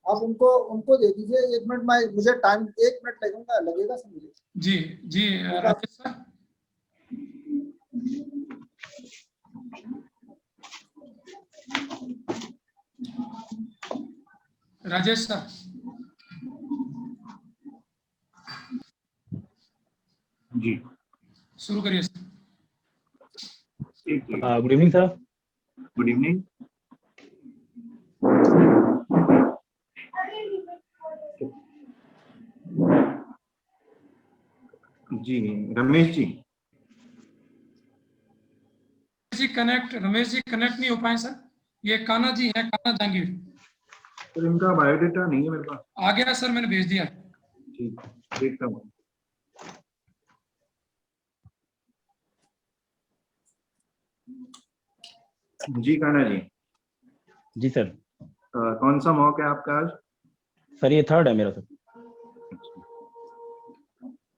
आप उनको उनको दे दीजिए। 1 मिनट, मैं मुझे टाइम 1 मिनट लगेगा सर मुझे। जी जी राजेश सर। राजेश सर। जी शुरू करिए sir. Good evening sir. Good evening. जी रमेश जी। रमेश जी कनेक्ट नहीं हो पाए सर। ये कान्हा जी हैं, कान्हा जहांगीर। सर इनका बायोडेटा नहीं है मेरे पास। आ गया सर, मैंने भेज दिया। ठीक, देखता हूँ। जी कान्हा जी। जी सर। कौन सा मॉक है आपका आज? सर ये 3rd है मेरा सर।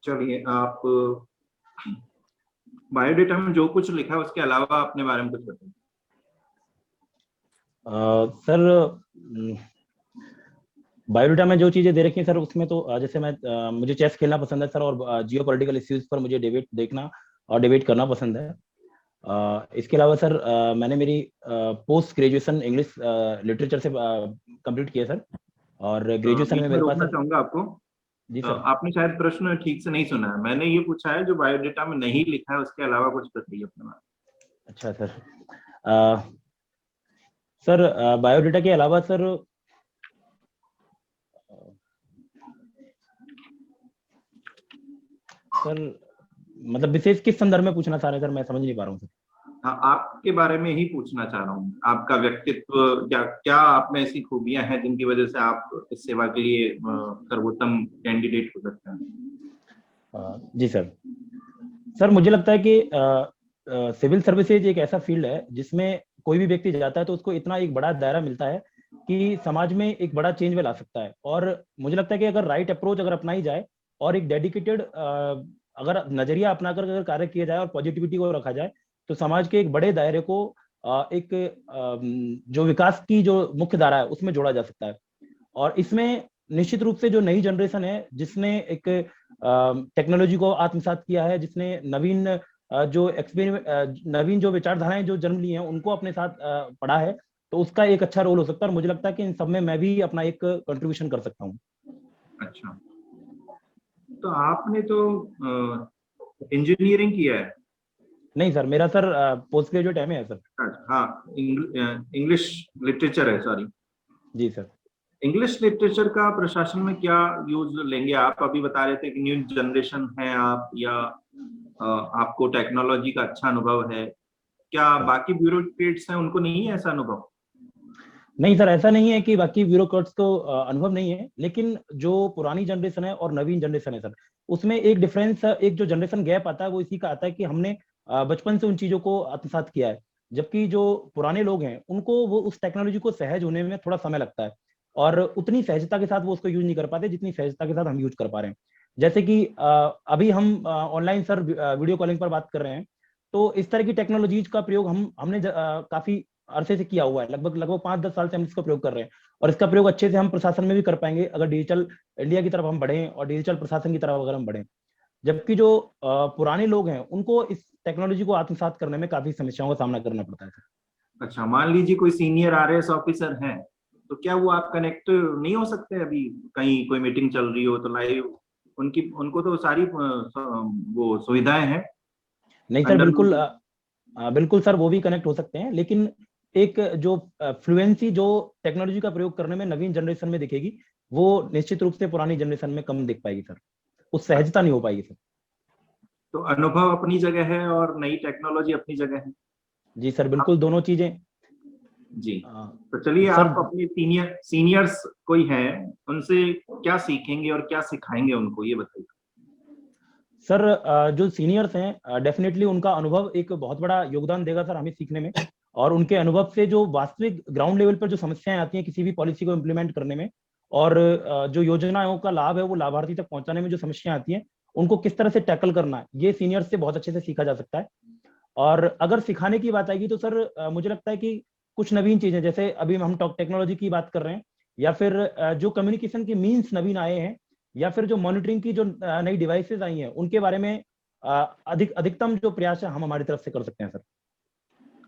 चलिए, आप बायोडेटा में जो कुछ लिखा है उसके अलावा अपने बारे में कुछ बताइए। सर बायोडेटा में जो चीजें दे रखी हैं सर, उसमें तो जैसे मुझे चेस खेलना पसंद है सर, और जियो पॉलिटिकल इश्यूज पर मुझे डिबेट देखना और डिबेट करना पसंद है। इसके अलावा सर मैंने मेरी पोस्ट ग्रेजुएशन इंग्लिश लिटरेचर से कंप्लीट किया सर, और ग्रेजुएशन में मेरे पास रोकना चाहूंगा आपको। जी सर। आपने शायद प्रश्न ठीक से नहीं सुना है। मैंने ये पूछा है जो बायोडेटा में नहीं लिखा है उसके अलावा कुछ बताइए अपने बारे में। अच्छा सर। सर बायोडेटा के अलावा सर मतलब विशेष किस संदर्भ में पूछना चाह रहे हैं सर, मैं समझ नहीं पा रहा हूँ सर। हाँ, आपके बारे में ही पूछना चाह रहा हूँ। आपका व्यक्तित्व, क्या आप में ऐसी खूबियां हैं जिनकी वजह से आप इस सेवा के लिए सर्वोत्तम कैंडिडेट हो सकते हैं? जी सर। सर मुझे लगता है कि सिविल सर्विसेज एक ऐसा फील्ड है जिसमें कोई भी व्यक्ति जाता है तो उसको इतना एक बड़ा दायरा मिलता है कि समाज में एक बड़ा चेंज में ला सकता है। और मुझे लगता है कि अगर राइट अप्रोच अगर अपनाई जाए और एक डेडिकेटेड अगर नजरिया अपनाकर अगर कार्य किया जाए और पॉजिटिविटी को रखा जाए, तो समाज के एक बड़े दायरे को एक जो विकास की जो मुख्य धारा है उसमें जोड़ा जा सकता है। और इसमें निश्चित रूप से जो नई जनरेशन है जिसने एक टेक्नोलॉजी को आत्मसात किया है, जिसने नवीन नवीन जो विचारधाराएं जो जन्म ली हैं उनको अपने साथ पढ़ा है, तो उसका एक अच्छा रोल हो सकता है। और मुझे लगता है कि इन सब में मैं भी अपना एक कंट्रीब्यूशन कर सकता हूँ। अच्छा, तो आपने तो इंजीनियरिंग किया है? नहीं सर, मेरा सर पोस्ट ग्रेजुएट एमए है सर। हाँ, इंग्लिश लिटरेचर है, सॉरी। जी सर। इंग्लिश लिटरेचर का प्रशासन में क्या यूज लेंगे आप? अभी बता रहे थे कि न्यू जनरेशन है आप, या आपको टेक्नोलॉजी का अच्छा अनुभव है। क्या बाकी ब्यूरोक्रेट्स हैं उनको नहीं है ऐसा अनुभव? नहीं सर, ऐसा नहीं है कि बाकी ब्यूरोक्रेट्स को अनुभव नहीं है, लेकिन जो पुरानी जनरेशन है और नवीन जनरेशन है सर, उसमें एक डिफरेंस, एक जो जनरेशन गैप आता है वो इसी का आता है कि हमने बचपन से उन चीजों को आत्मसात किया है, जबकि जो पुराने लोग हैं उनको वो उस टेक्नोलॉजी को सहज होने में थोड़ा समय लगता है, और उतनी सहजता के साथ वो उसको यूज नहीं कर पाते जितनी सहजता के साथ हम यूज कर पा रहे हैं। जैसे कि अभी हम ऑनलाइन सर वीडियो कॉलिंग पर बात कर रहे हैं, तो इस तरह की टेक्नोलॉजीज का प्रयोग हमने काफी अरसे से किया हुआ है, लगभग 5-10 साल से हम इसका प्रयोग कर रहे हैं, और इसका प्रयोग अच्छे से हम प्रशासन में भी कर पाएंगे अगर डिजिटल इंडिया की तरफ हम बढ़ें और डिजिटल प्रशासन की तरफ अगर हम बढ़ें। जबकि जो पुराने लोग हैं उनको इस टेक्नोलॉजी को आत्मसात करने में काफी समस्याओं का सामना करना पड़ता है। अच्छा, मान लीजिए कोई सीनियर आरएएस ऑफिसर हैं, तो क्या वो आप कनेक्ट नहीं हो सकते? अभी कहीं कोई मीटिंग चल रही हो तो लाइव उनको तो सारी वो सुविधाएं हैं। नहीं सर, बिल्कुल बिल्कुल सर, वो भी कनेक्ट हो सकते हैं, लेकिन एक जो फ्लुएंसी जो टेक्नोलॉजी का प्रयोग करने में नवीन जनरेशन में दिखेगी, वो निश्चित रूप से पुरानी जनरेशन में कम दिख पाएगी सर, उस सहजता नहीं हो पाएगी सर। तो अनुभव अपनी जगह है और नई टेक्नोलॉजी अपनी जगह है। जी सर, बिल्कुल दोनों चीजें। जी, तो चलिए आप अपने सीनियर्स कोई हैं उनसे क्या सीखेंगे और क्या सिखाएंगे उनको, ये बताइए। सर जो सीनियर्स हैं डेफिनेटली उनका अनुभव एक बहुत बड़ा योगदान देगा सर हमें सीखने में, और उनके अनुभव से जो वास्तविक ग्राउंड लेवल पर जो समस्याएं आती हैं किसी भी पॉलिसी को इम्प्लीमेंट करने में, और जो योजनाओं का लाभ है वो लाभार्थी तक पहुंचाने में जो समस्याएं आती हैं उनको किस तरह से टैकल करना है, ये सीनियर्स से बहुत अच्छे से सीखा जा सकता है। और अगर सिखाने की बात आएगी तो सर मुझे लगता है कि कुछ नवीन चीजें, जैसे अभी हम टेक्नोलॉजी की बात कर रहे हैं, या फिर जो कम्युनिकेशन के मीन्स नवीन आए हैं, या फिर जो मॉनिटरिंग की जो नई डिवाइसेस आई हैं, उनके बारे में अधिकतम जो प्रयास है हम हमारी तरफ से कर सकते हैं सर।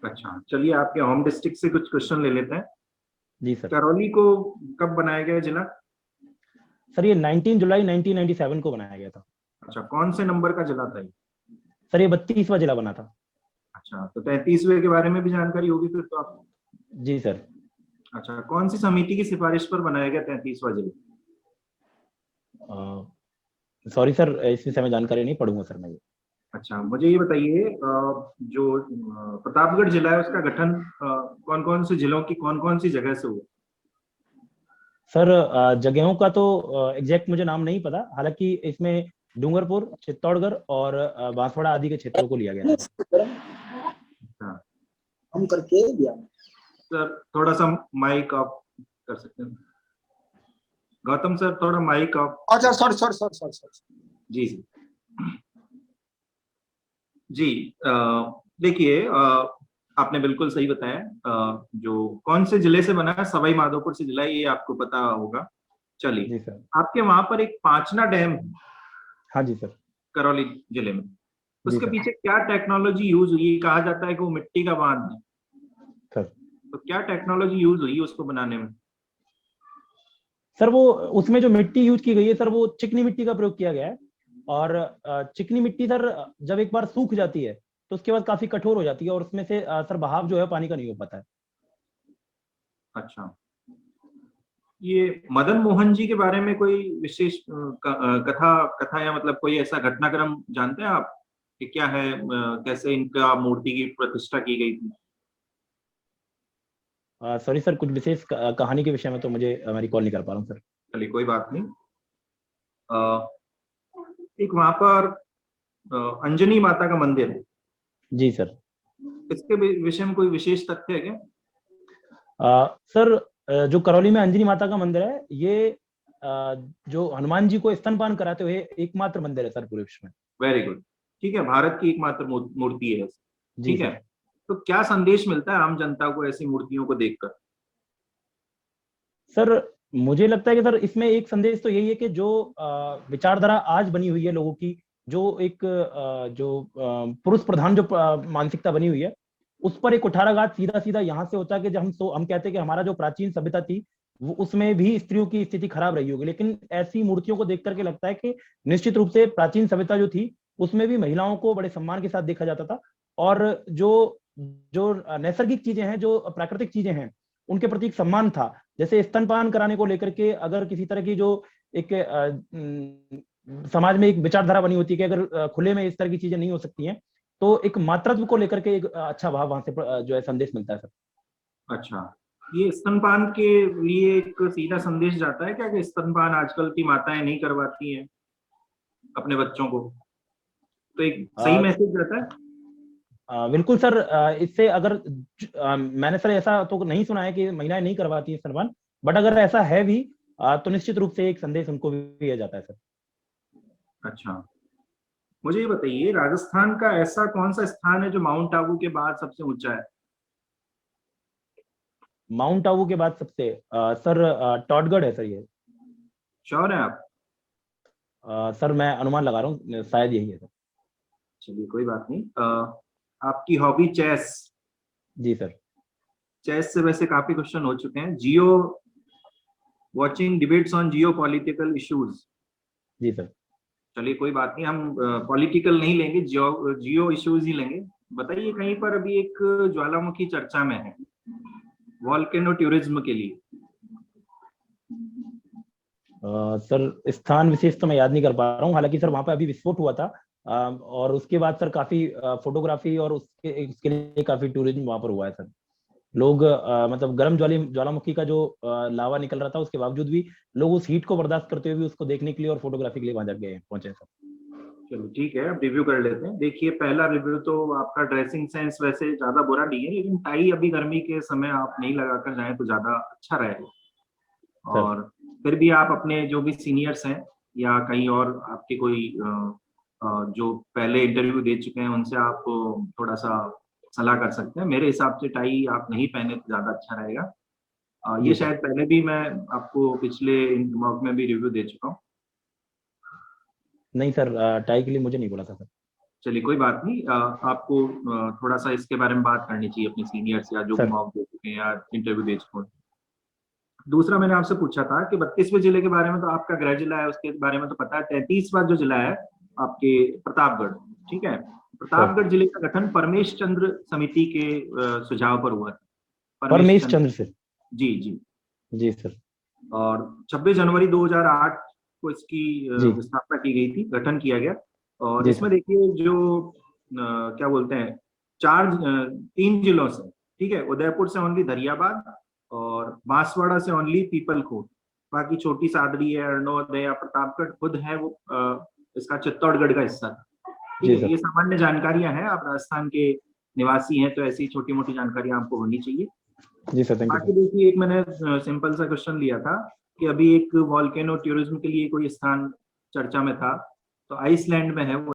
अच्छा, चलिए आपके होम डिस्ट्रिक्ट से कुछ क्वेश्चन ले लेते हैं। जी सर। करौली को कब बनाया गया जिला? सर ये 19 जुलाई 1997 को बनाया गया था। अच्छा, कौन से नंबर का जिला था ये? सर ये 32वां जिला बना था। अच्छा, तो 33वें के बारे में भी जानकारी होगी फिर तो आपको। जी सर। अच्छा, कौन सी समिति की सिफारिश पर बनाया गया 33वां जिला? सॉरी सर, इस विषय में जानकारी नहीं, पढ़ूंगा सर मैं ये। अच्छा, मुझे ये बताइए जो प्रतापगढ़ जिला है उसका गठन कौन कौन से जिलों की कौन कौन सी जगह से हुआ? सर जगहों का तो एग्जैक्ट मुझे नाम नहीं पता, हालांकि इसमें डूंगरपुर, चित्तौड़गढ़ और बांसवाड़ा आदि के क्षेत्रों को लिया गया था। अच्छा, हम करके दिया। सर थोड़ा सा माइक ऑफ कर सकते हैं? गौतम सर थोड़ा माइक ऑफ। अच्छा, सॉरी। जी जी जी, देखिए आपने बिल्कुल सही बताया। जो कौन से जिले से बना है, सवाई माधोपुर से जिला है, ये आपको पता होगा। चलिए, जी सर। आपके वहां पर एक पांचना डैम है हाँ जी सर। करौली जिले में, जी उसके सर। पीछे क्या टेक्नोलॉजी यूज हुई? कहा जाता है कि वो मिट्टी का बांध है, सर तो क्या टेक्नोलॉजी यूज हुई उसको बनाने में? सर वो उसमें जो मिट्टी यूज की गई है सर, वो चिकनी मिट्टी का प्रयोग किया गया है। और चिकनी मिट्टी सर जब एक बार सूख जाती है तो उसके बाद काफी कठोर हो जाती है, और उसमें से सर बहाव जो है पानी का नहीं हो पाता है। अच्छा, ये मदन मोहन जी के बारे में कोई विशेष कथा या मतलब कोई ऐसा घटनाक्रम जानते हैं आप कि क्या है, कैसे इनका मूर्ति की प्रतिष्ठा की गई थी? सॉरी सर, कुछ विशेष कहानी के विषय में तो मुझे मैं रिकॉल नहीं कर पा रहा हूँ सर। चलिए कोई बात नहीं। एक वहां पर अंजनी माता का मंदिर है। जी सर। इसके विषय में कोई विशेष तथ्य है क्या? सर जो करौली में अंजनी माता का मंदिर है, ये जो हनुमान जी को स्तनपान कराते हुए एकमात्र मंदिर है सर पूरे विश्व में। वेरी गुड, ठीक है, भारत की एकमात्र मूर्ति है। जी ठीक है, तो क्या संदेश मिलता है आम जनता को ऐसी मूर्तियों को देखकर? सर मुझे लगता है कि सर इसमें एक संदेश तो यही है कि जो विचारधारा आज बनी हुई है लोगों की, जो एक पुरुष प्रधान जो मानसिकता बनी हुई है, उस पर एक कुठाराघात सीधा सीधा यहाँ से होता है कि जब हम कहते हैं कि हमारा जो प्राचीन सभ्यता थी वो उसमें भी स्त्रियों की स्थिति खराब रही होगी, लेकिन ऐसी मूर्तियों को देख करके लगता है कि निश्चित रूप से प्राचीन सभ्यता जो थी उसमें भी महिलाओं को बड़े सम्मान के साथ देखा जाता था, और जो जो नैसर्गिक चीजें हैं, जो प्राकृतिक चीजें हैं, उनके प्रति एक सम्मान था। जैसे स्तनपान कराने को लेकर के अगर किसी तरह की जो एक समाज में एक विचारधारा बनी होती है कि अगर खुले में इस तरह की चीजें नहीं हो सकती हैं, तो एक मातृत्व को लेकर के एक अच्छा भाव वहां से जो है संदेश मिलता है सर। अच्छा, ये स्तनपान के लिए एक सीधा संदेश जाता है क्या कि स्तनपान आजकल की माताएं नहीं करवाती हैं अपने बच्चों को, तो एक सही मैसेज जाता है? बिल्कुल सर। इससे अगर मैंने सर ऐसा तो नहीं सुना है कि महिलाएं नहीं करवाती है स्तनपान, बट अगर ऐसा है भी तो निश्चित रूप से एक संदेश उनको भी दिया जाता है सर। अच्छा, मुझे ये बताइए, राजस्थान का ऐसा कौन सा स्थान है जो माउंट आबू के बाद सबसे ऊंचा है? माउंट आबू के बाद सबसे सर टॉडगढ़ है सर ये। श्योर है आप? सर मैं अनुमान लगा रहा हूँ, शायद यही है सर। चलिए कोई बात नहीं। आपकी हॉबी चेस? जी सर। चेस से वैसे काफी क्वेश्चन हो चुके हैं। Geo watching debates on geopolitical issues? जी सर। चलिए कोई बात नहीं, हम पॉलिटिकल नहीं लेंगे, जियो इश्यूज ही लेंगे। बताइए, कहीं पर अभी एक ज्वालामुखी चर्चा में है वॉल्केनो टूरिज्म के लिए। सर स्थान विशेष तो मैं याद नहीं कर पा रहा हूँ, हालांकि सर वहां पे अभी विस्फोट हुआ था और उसके बाद सर काफी फोटोग्राफी और उसके लिए काफी टूरिज्म वहां पर हुआ है सर। लोग मतलब गर्म ज्वालामुखी का जो लावा निकल रहा था, उसके बावजूद भी लोग उस हीट को बर्दाश्त करते हुए भी उसको देखने के लिए और फोटोग्राफी के लिए वहां गए पहुंचे सर। चलो ठीक है, अब रिव्यू कर लेते हैं। देखिए, पहला रिव्यू तो आपका ड्रेसिंग सेंस वैसे ज्यादा बुरा नहीं है, लेकिन टाई अभी गर्मी के समय आप नहीं लगाकर जाएं तो ज्यादा अच्छा रहेगा। और फिर भी आप अपने जो भी सीनियर्स हैं या कहीं और आपके कोई जो पहले इंटरव्यू दे चुके हैं उनसे आप थोड़ा सा सलाह कर सकते हैं। मेरे हिसाब से टाई आप नहीं पहने तो ज्यादा अच्छा रहेगा। ये जी सर। शायद पहले भी मैं आपको पिछले मॉक में भी रिव्यू दे चुका हूँ। नहीं सर, टाई के लिए मुझे नहीं बोला था सर। चलिए कोई बात नहीं, आपको थोड़ा सा इसके बारे में बात करनी चाहिए अपने सीनियर्स या जो भी सर मॉक दे चुके हैं या इंटरव्यू दे चुके हैं। दूसरा मैंने आपसे पूछा था कि 32वें जिले के बारे में तो आपका गृह जिला है, उसके बारे में तो पता है। 33वां जो जिला है आपके प्रतापगढ़, ठीक है। सर। प्रतापगढ़ जिले का गठन परमेश चंद्र समिति के सुझाव पर हुआ था। परमेश परमेश चंद्र, चंद्र से। जी जी। जी सर। और 26 जनवरी 2008 को इसकी जी। स्थापना की गई थी, गठन किया गया। और जी इसमें सर। देखिए जो क्या बोलते हैं, 3 जिलों से, ठीक है, उदयपुर से ओनली दरियाबाद और बांसवाड़ा से ओनली पीपलखोट, बाकी छोटी सादरी है, अरनोद है या प्रतापगढ़ खुद है वो इसका चित्तौड़गढ़ का हिस्सा था। ठीक जी है, सर। ये सामान्य जानकारियां हैं, आप राजस्थान के निवासी हैं तो ऐसी छोटी मोटी जानकारियां आपको होनी चाहिए। जी सर, थैंक यू बाकी सर। देखिए, एक मैंने सिंपल सा क्वेश्चन लिया था कि अभी एक वॉल्केनो टूरिज्म के लिए कोई स्थान चर्चा में था, तो आइसलैंड में है वो।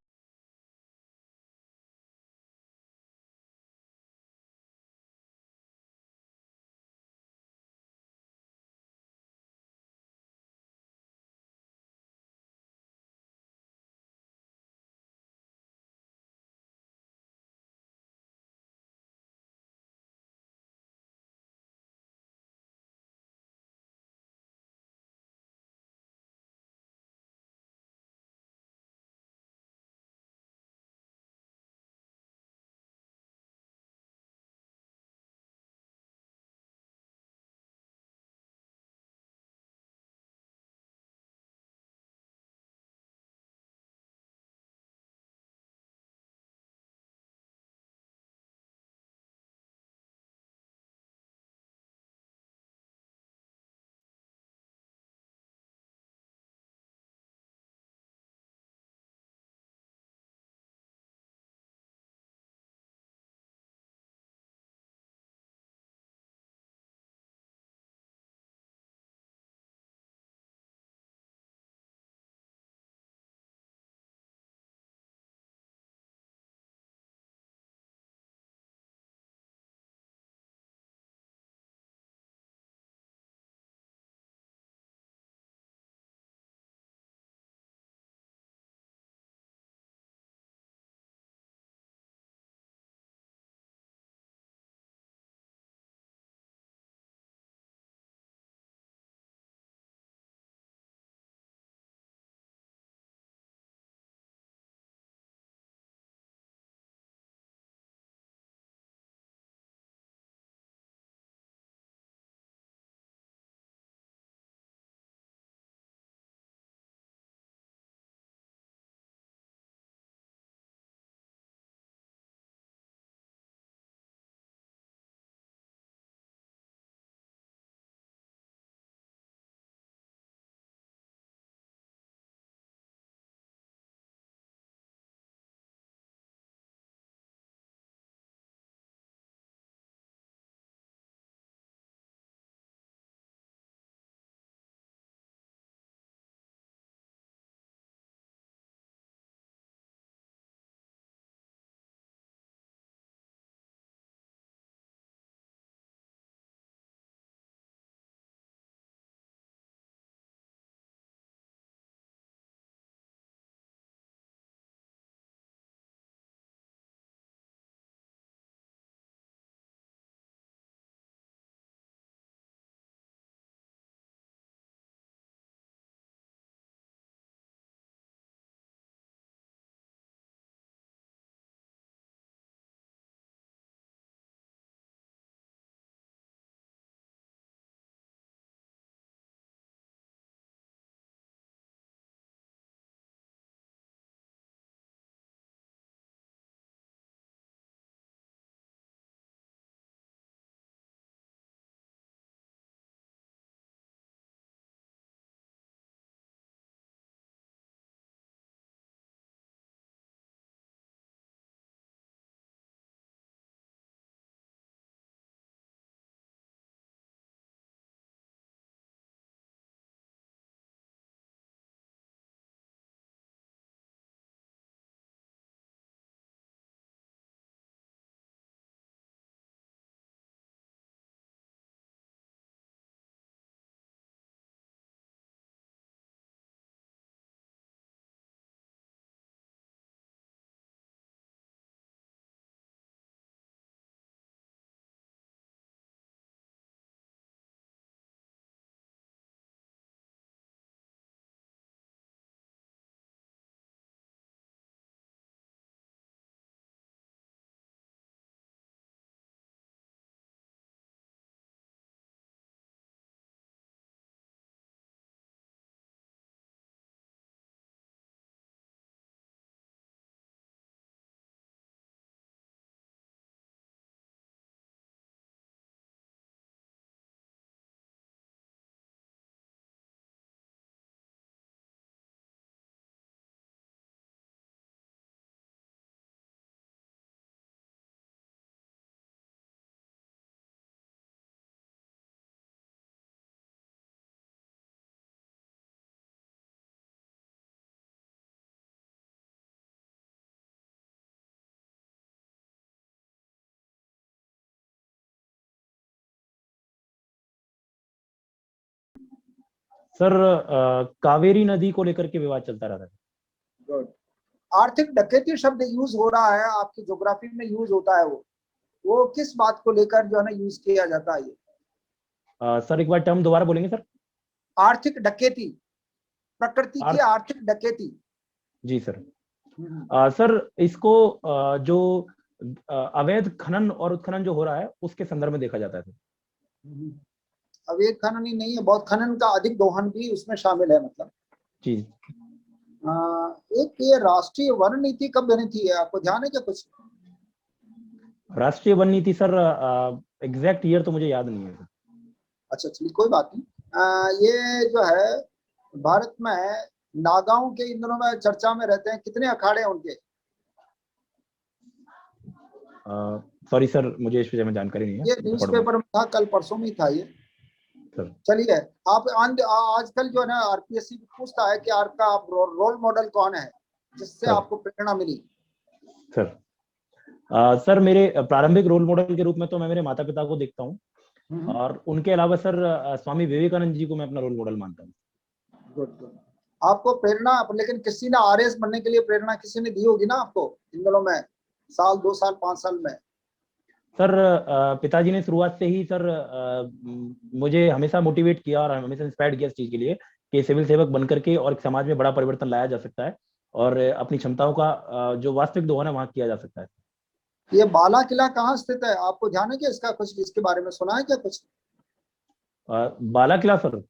सर कावेरी नदी को लेकर के विवाद चलता रहता है। गुड। आर्थिक डकैती शब्द यूज हो रहा है, आपकी ज्योग्राफी में यूज होता है, वो किस बात को लेकर जो है ना यूज किया जाता है? ये सर एक बार टर्म दोबारा बोलेंगे सर? आर्थिक डकैती, प्रकृति की आर्थिक डकैती। जी सर। सर इसको जो अवैध खनन और उत्खनन जो हो रहा है उसके संदर्भ में देखा जाता है सर। अवैध खनन ही नहीं है, बहुत खनन का अधिक दोहन भी उसमें शामिल है, मतलब। जी। एक ये राष्ट्रीय वन नीति कब बनी थी, आपको ध्यान है क्या कुछ? राष्ट्रीय वन नीति सर एग्जैक्ट ईयर तो मुझे याद नहीं है। अच्छा चलिए कोई बात नहीं। ये जो है भारत में नागाओं के इन दिनों में चर्चा में रहते हैं, कितने अखाड़े हैं उनके? सॉरी सर, मुझे इस विषय में जानकारी नहीं है। ये न्यूज़पेपर में था, कल परसों में था ये। चलिए आप आजकल जो है ना आरपीएससी पूछता है कि आपका रोल मॉडल कौन है जिससे आपको प्रेरणा मिली? सर सर मेरे प्रारंभिक रोल मॉडल के रूप में तो मैं मेरे माता पिता को देखता हूँ, और उनके अलावा सर स्वामी विवेकानंद जी को मैं अपना रोल मॉडल मानता हूँ। Good good. आपको प्रेरणा, लेकिन किसी ने आरएस बनने के लिए प्रेरणा किसी ने दी होगी ना आपको इन दिनों में, साल 2 साल 5 साल में? सर पिताजी ने शुरुआत से ही सर मुझे हमेशा मोटिवेट किया और हमेशा इंस्पायर्ड किया इस चीज के लिए कि सिविल सेवक बनकर के और समाज में बड़ा परिवर्तन लाया जा सकता है और अपनी क्षमताओं का जो वास्तविक दोहन है वहां किया जा सकता है। ये बाला किला कहाँ स्थित है, आपको ध्यान है क्या इसका? कुछ इसके बारे में सुना है क्या कुछ? Bala Qila sir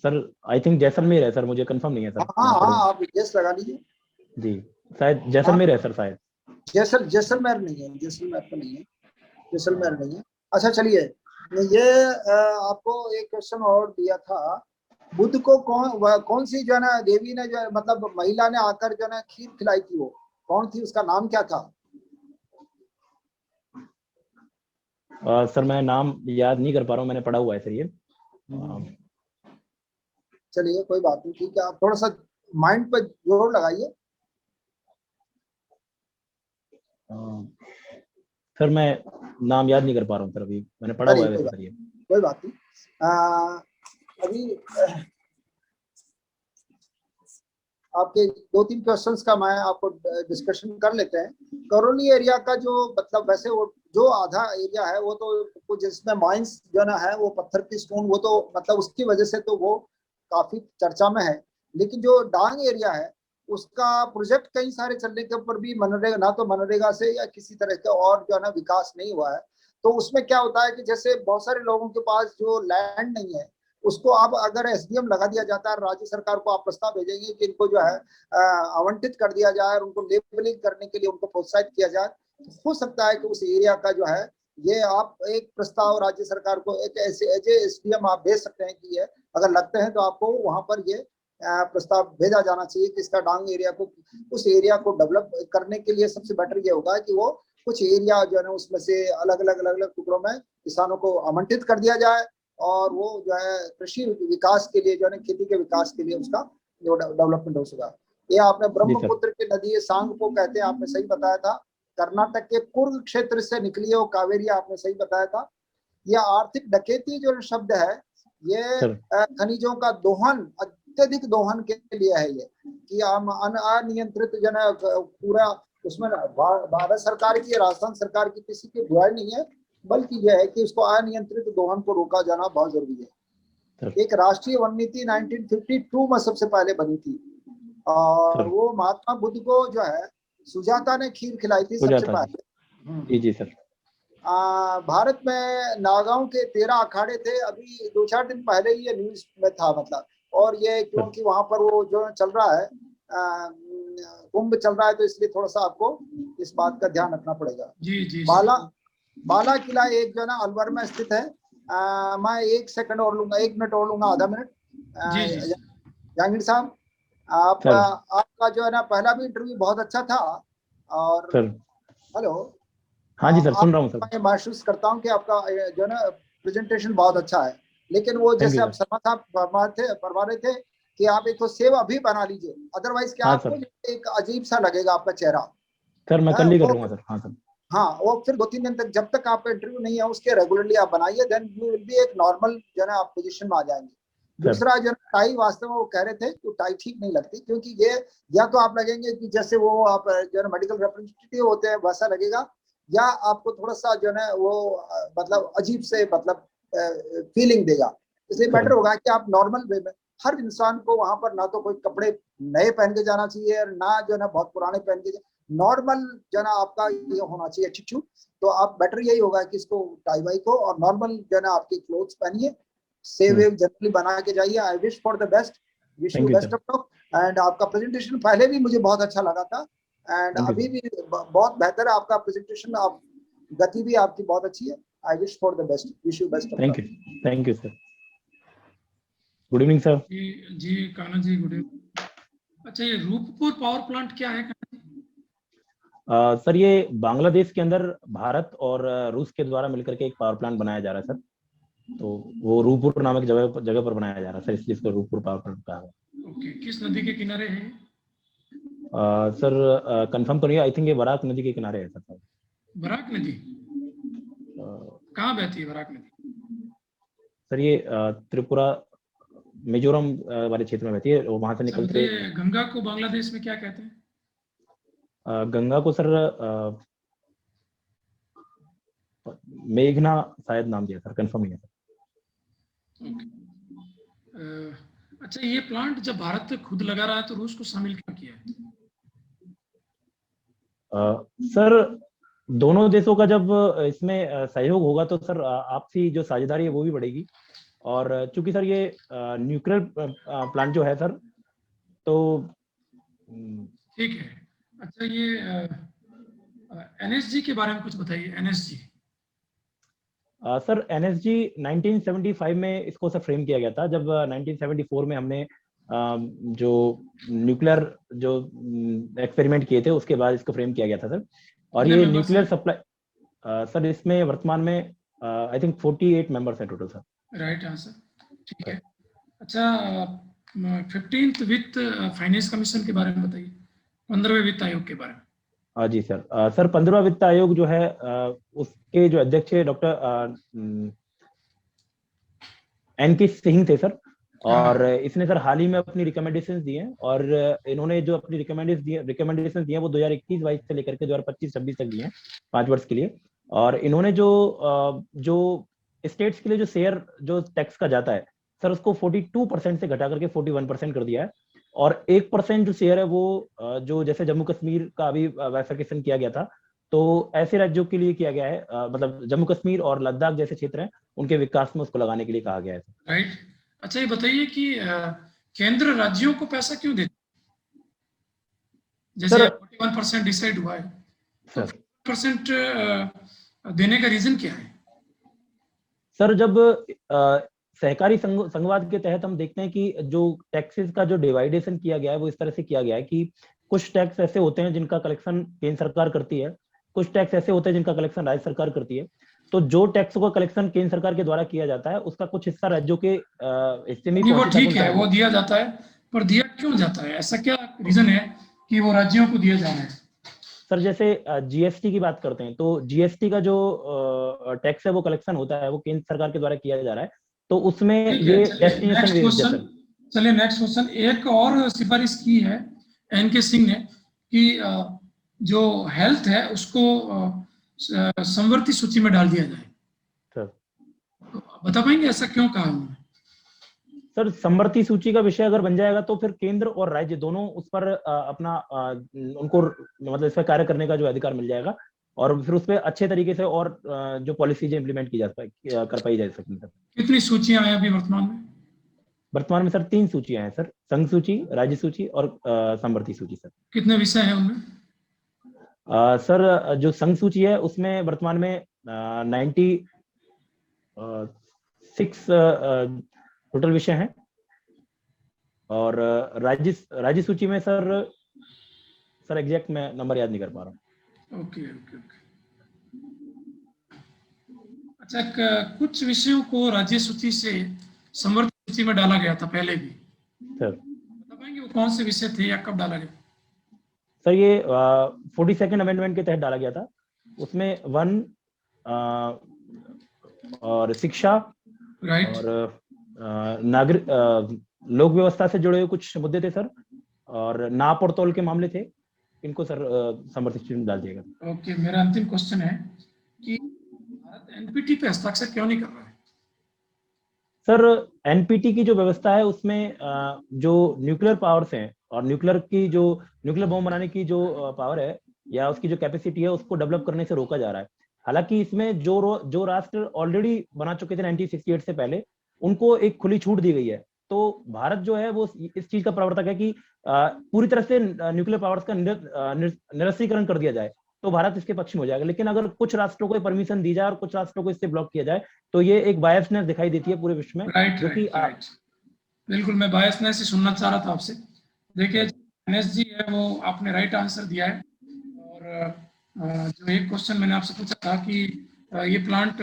sir I think Jaisalmer है सर, मुझे कंफर्म नहीं है सर। हाँ आप गेस लगा लीजिए। जी शायद जैसलमेर है सर, शायद। जैसलमेर नहीं है, जैसलमेर तो नहीं है, जैसलमेर नहीं है। अच्छा चलिए, ये आपको एक क्वेश्चन और दिया था, बुद्ध को कौन सी जो है ना देवी ने, जो मतलब महिला ने आकर जो है ना खीर खिलाई थी, वो कौन थी, उसका नाम क्या था? सर मैं नाम याद नहीं कर पा रहा हूँ, मैंने पढ़ा हुआ है सर ये। चलिए कोई बात नहीं, ठीक है, आप थोड़ा सा माइंड पे जोर लगाइए। सर मैं नाम याद नहीं कर पा रहा हूँ सर, अभी मैंने पढ़ा हुआ है वैसे सर ये। कोई बात नहीं। अभी आपके 2-3 क्वेश्चंस का मैं आपको डिस्कशन कर लेते हैं। करौली एरिया का जो मतलब वैसे वो जो आधा एरिया है वो तो जिसमें माइंस जो ना है वो पत्थर की स्टोन, वो तो मतलब उसकी वजह से तो वो काफी चर्चा में है, लेकिन जो डांग एरिया है उसका प्रोजेक्ट कई सारे चलने के ऊपर भी मनरेगा, ना तो मनरेगा से या किसी तरह का और जो है ना विकास नहीं हुआ है। तो उसमें क्या होता है कि जैसे बहुत सारे लोगों के पास जो लैंड नहीं है उसको अब अगर एसडीएम लगा दिया जाता है, राज्य सरकार को आप प्रस्ताव भेजेंगे कि इनको जो है आवंटित कर दिया जाए और उनको लेबलिंग करने के लिए उनको प्रोत्साहित किया जाए, तो हो सकता है कि उस एरिया का जो है ये आप एक प्रस्ताव राज्य सरकार को एक ऐसे एसडीएम आप भेज सकते हैं कि ये अगर लगते हैं तो आपको वहां पर ये प्रस्ताव भेजा जाना चाहिए कि इसका डांग एरिया को, उस एरिया को डेवलप करने के लिए सबसे बेटर ये होगा कि वो कुछ एरिया जो है ना उसमें से अलग अलग टुकड़ों में किसानों को आवंटित कर दिया जाए और वो जो है कृषि विकास के लिए जो है खेती के विकास के लिए उसका जो डेवलपमेंट हो सका। ये आपने ब्रह्मपुत्र की नदी सांग को कहते हैं, आपने सही बताया था। कर्नाटक के कुर्ग क्षेत्र से निकली है वो कावेरी, आपने सही बताया था। यह आर्थिक डकैती जो शब्द है ये खनिजों का दोहन, अत्यधिक दोहन के लिए है, ये कि अनियंत्रित जो है पूरा उसमें भारत सरकार की, राजस्थान सरकार की किसी की बुराई नहीं है, बल्कि यह है कि उसको अनियंत्रित दोहन को रोका जाना बहुत जरूरी है। एक राष्ट्रीय वन नीति 1952 में सबसे पहले बनी थी और वो महात्मा बुद्ध को जो है सुजाता ने खीर खिलाई थी सबसे पहले। जी सर। भारत में नागाओं के 13 अखाड़े थे, अभी 2-4 दिन पहले ही ये न्यूज में था, मतलब। और ये क्योंकि वहां पर वो जो चल रहा है कुंभ चल रहा है, तो इसलिए थोड़ा सा आपको इस बात का ध्यान रखना पड़ेगा। जी बाला किला एक जो है ना अलवर में स्थित है। मैं 1 सेकंड और लूंगा, 1 मिनट और लूंगा, आधा मिनट। जहांगीर साहब आपका जो है ना पहला भी इंटरव्यू बहुत अच्छा था और हेलो। हाँ जी सर, सुन रहा हूँ सर। मैं महसूस करता हूँ कि आपका जो है ना प्रेजेंटेशन बहुत अच्छा है, लेकिन वो जैसे आप शर्मा साहब फरमा रहे थे कि आप एक तो सेव अभी बना लीजिए, अदरवाइज क्या आपको एक अजीब सा लगेगा आपका चेहरा। सर मैं कल ही कर लूंगा सर। हाँ सर। हाँ, वो फिर 2-3 दिन तक, जब तक आपका इंटरव्यू नहीं है उसके रेगुलरली आप बनाइए, देन यू विल बी एक नॉर्मल जो है ना आप पोजीशन में आ जाएंगे। दूसरा जो टाई, वास्तव में वो कह रहे थे कि टाई ठीक नहीं लगती, क्योंकि ये या तो आप लगेंगे कि जैसे वो आप जो है मेडिकल रिप्रेजेंटेटिव होते हैं वैसा लगेगा, या आपको थोड़ा सा जो है वो मतलब अजीब से मतलब फीलिंग देगा। इसलिए बेटर होगा कि आप नॉर्मल वे में, हर इंसान को वहां पर ना तो कोई कपड़े नए पहन के जाना चाहिए और ना जो है ना बहुत पुराने पहन के, नॉर्मल जो है ना आपका ये होना चाहिए एटीट्यूड। तो आप बेटर यही होगा कि इसको टाई वाई को और नॉर्मल जो है ना आपके क्लोथ्स पहनिए, सेव वेव जनरली बना के जाइए। आई wish for the best, wish you best of luck. And आपका प्रेजेंटेशन पहले भी मुझे बहुत अच्छा लगा था, एंड अभी भी बहुत बेहतर है आपका प्रेजेंटेशन, आप गति भी आपकी बहुत अच्छी है। I wish for the best, wish you best of luck. Thank you sir. Good evening sir. जी कान्हा जी, गुड इवनिंग। अच्छा, ये रूपपुर पावर प्लांट क्या है कान्हा जी? सर ये बांग्लादेश के अंदर भारत और रूस के द्वारा मिलकर के एक पावर प्लांट बनाया जा रहा है सर। तो वो रूपपुर नामक जगह पर बनाया जा रहा है सर, इसलिए इसको रूपपुर पावर प्लांट कहा है। ओके, किस नदी के किनारे है? सर कंफर्म तो नहीं, आई थिंक ये बराक नदी के किनारे है सर। बराक नदी कहाँ बहती है बराक नदी? सर ये त्रिपुरा मिजोरम वाले क्षेत्र में बहती है, वहां से निकलते। गंगा को बांग्लादेश में क्या कहते हैं? गंगा को सर मेघना शायद नाम दिया सर, कंफर्म नहीं है सर। अच्छा, ये प्लांट जब भारत खुद लगा रहा है तो रूस को शामिल क्यों किया है? सर दोनों देशों का जब इसमें सहयोग होगा तो सर आपसी जो साझेदारी है वो भी बढ़ेगी। और चूंकि सर ये न्यूक्लियर प्लांट जो है सर, तो ठीक है। अच्छा, ये एनएसजी के बारे में कुछ बताइए। एनएसजी सर एनएसजी 1975 में इसको सर फ्रेम किया गया था, जब 1974 में हमने जो न्यूक्लियर जो एक्सपेरिमेंट किए थे उसके बाद इसको फ्रेम किया गया था सर। और ये न्यूक्लियर सप्लाई सर इसमें वर्तमान में आई थिंक 48 मेंबर्स हैं टोटल सर। राइट आंसर, ठीक है। अच्छा, 15th वित्त फाइनेंस कमीशन के बारे में बताइए, 15वें वित्त आयोग के बारे में। जी सर। सर 15वां वित्त आयोग जो है उसके जो अध्यक्ष है डॉक्टर एन.के. सिंह थे सर। और इसने सर हाल ही में अपनी रिकमेंडेशंस दी हैं, और इन्होंने जो अपनी रिकमेंडेशंस दी हैं वो 2021-22 से लेकर के 2025-26 तक दी हैं, 5 वर्ष के लिए। और इन्होंने जो स्टेट्स के लिए जो शेयर जो टैक्स का जाता है सर, उसको 42% से घटा करके 41% कर दिया है। और 1% जो शेयर है वो जो जैसे जम्मू कश्मीर का अभी बाइफरकेशन किया गया था, तो ऐसे राज्यों के लिए किया गया है, मतलब जम्मू कश्मीर और लद्दाख जैसे क्षेत्र हैं उनके विकास में उसको लगाने के लिए कहा गया है। राइट। अच्छा, ये बताइए कि केंद्र राज्यों को पैसा क्यों देता है? जैसे 41% डिसाइड हुआ है, तो 40% देने का रीजन क्या है? सर जब सहकारी संघवाद के तहत हम देखते हैं कि जो टैक्सेस का जो डिवाइडेशन किया गया है वो इस तरह से किया गया है कि कुछ टैक्स ऐसे होते हैं जिनका कलेक्शन केंद्र सरकार करती है, कुछ टैक्स ऐसे होते हैं जिनका कलेक्शन राज्य सरकार करती है। तो जो टैक्स का कलेक्शन केंद्र सरकार के द्वारा किया जाता है उसका कुछ हिस्सा राज्यों के हिस्से में, वो ठीक है, वो दिया जाता है, पर दिया क्यों जाता है? ऐसा क्या रीजन है कि वो राज्यों को दिया जा रहा है? सर जैसे जीएसटी की बात करते हैं, तो जीएसटी का जो टैक्स है वो कलेक्शन होता है वो केंद्र सरकार के द्वारा किया जा रहा है, तो उसमें ये डेस्टिनेशन वेज है सर। चलिए नेक्स्ट क्वेश्चन। एक और सिफारिश की है एन.के. सिंह ने कि जो हेल्थ है उसको समवर्ती सूची में डाल दिया जाए। सर तो बता पाएंगे ऐसा क्यों कहा उन्होंने? सर समवर्ती सूची का विषय अगर बन जाएगा तो फिर केंद्र और राज्य दोनों उस पर अपना उनको मतलब इस पर कार्य करने का जो अधिकार मिल जाएगा, और फिर उस पर अच्छे तरीके से और जो पॉलिसीज इंप्लीमेंट की कर पाई जा सकती है। कितनी सूचियां हैं अभी वर्तमान में? वर्तमान में सर 3 सूचियां हैं सर, संघ सूची, राज्य सूची और समवर्ती सूची सर। कितने विषय हैं उनमें? सर जो संघ सूची है उसमें वर्तमान में 96 टोटल विषय हैं, और राज्य सूची में सर एग्जैक्ट मैं नंबर याद नहीं कर पा रहा हूँ। ओके। अच्छा, कुछ विषयों को राज्य सूची से समवर्ती सूची में डाला गया था पहले भी सर, बता पाएंगे वो कौन से विषय थे या कब डाला गया? सर ये 42nd अमेंडमेंट के तहत डाला गया था, उसमें वन और शिक्षा राइट, और नागरिक लोक व्यवस्था से जुड़े हुए कुछ मुद्दे थे सर, और नाप और तौल के मामले थे। इनको सर समर्थित में डाल दिएगा। ओके। मेरा अंतिम क्वेश्चन है कि भारत एनपीटी पे हस्ताक्षर क्यों नहीं कर रहा है? सर एनपीटी की जो व्यवस्था है उसमें जो न्यूक्लियर पावर्स हैं और न्यूक्लियर बॉम्ब बनाने की जो पावर है या उसकी जो कैपेसिटी है उसको डेवलप करने से रोका जा रहा है। हालांकि इसमें जो राष्ट्र ऑलरेडी बना चुके थे 1968 से पहले, उनको एक खुली छूट दी गई है। तो भारत जो है वो इस चीज का प्रवर्तक है कि पूरी तरह से न्यूक्लियर पावर्स का निरस्त्रीकरण कर दिया जाए, तो भारत इसके पक्ष में हो जाएगा। लेकिन अगर कुछ राष्ट्रों को परमिशन दी जाए और कुछ राष्ट्रों को इससे ब्लॉक किया जाए तो ये एक बायसनेस दिखाई देती है पूरे विश्व में। राइट राइट, बिल्कुल। मैं बायसनेस ही सुनना चाह रहा था आपसे। देखिए गणेश जी है वो आपने राइट आंसर दिया है। और जो एक क्वेश्चन मैंने आपसे पूछा था कि ये प्लांट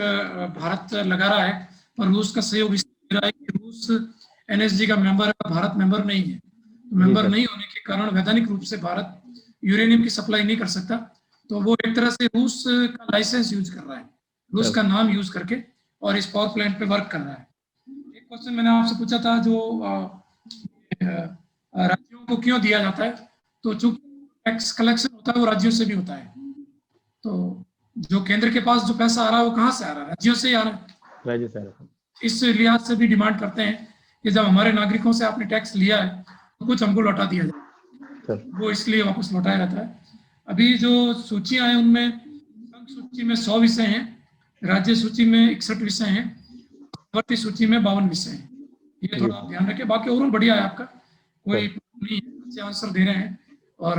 भारत लगा रहा है पर रूस का सहयोग इसलिए रहा है कि रूस एनएसजी का मेंबर है, भारत मेंबर नहीं है। तो मेंबर नहीं होने के कारण वैधानिक रूप से भारत यूरेनियम की सप्लाई नहीं कर सकता। तो वो एक तरह से रूस का लाइसेंस यूज कर रहा है, रूस का नाम यूज करके, और इस पावर प्लांट पे वर्क कर रहा है। एक क्वेश्चन मैंने आपसे पूछा था जो राज्यों को क्यों दिया जाता है, तो चूंकि टैक्स कलेक्शन होता है वो राज्यों से भी होता है। तो जो केंद्र के पास जो पैसा आ रहा है वो कहाँ से आ रहा है? राज्यों से ही आ रहा है। राज्य से आ रहा है। इस लिहाज से भी डिमांड करते हैं कि जब हमारे नागरिकों से आपने टैक्स लिया है तो कुछ हमको लौटा दिया जाए। वो इसलिए वापस लौटाया जाता है। अभी जो सूचियां हैं उनमें संघ सूची में 100 विषय हैं, राज्य सूची में 61 विषय हैं, वर्ती सूची में 52 विषय हैं। ये थोड़ा आप ध्यान रखें। बाकी ओवरऑल बढ़िया है आपका, कोई नहीं, अच्छे आंसर दे रहे हैं और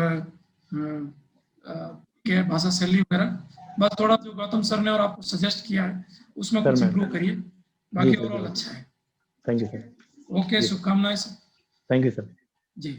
क्या भाषा शैली वगैरह। बस थोड़ा जो गौतम सर ने और आपको सजेस्ट किया है उसमें कुछ इम्प्रूव करिए। बाकी ओवरऑल अच्छा है। Thank you sir. ओके, शुभकामनाएं sir. Thank you sir. Ji.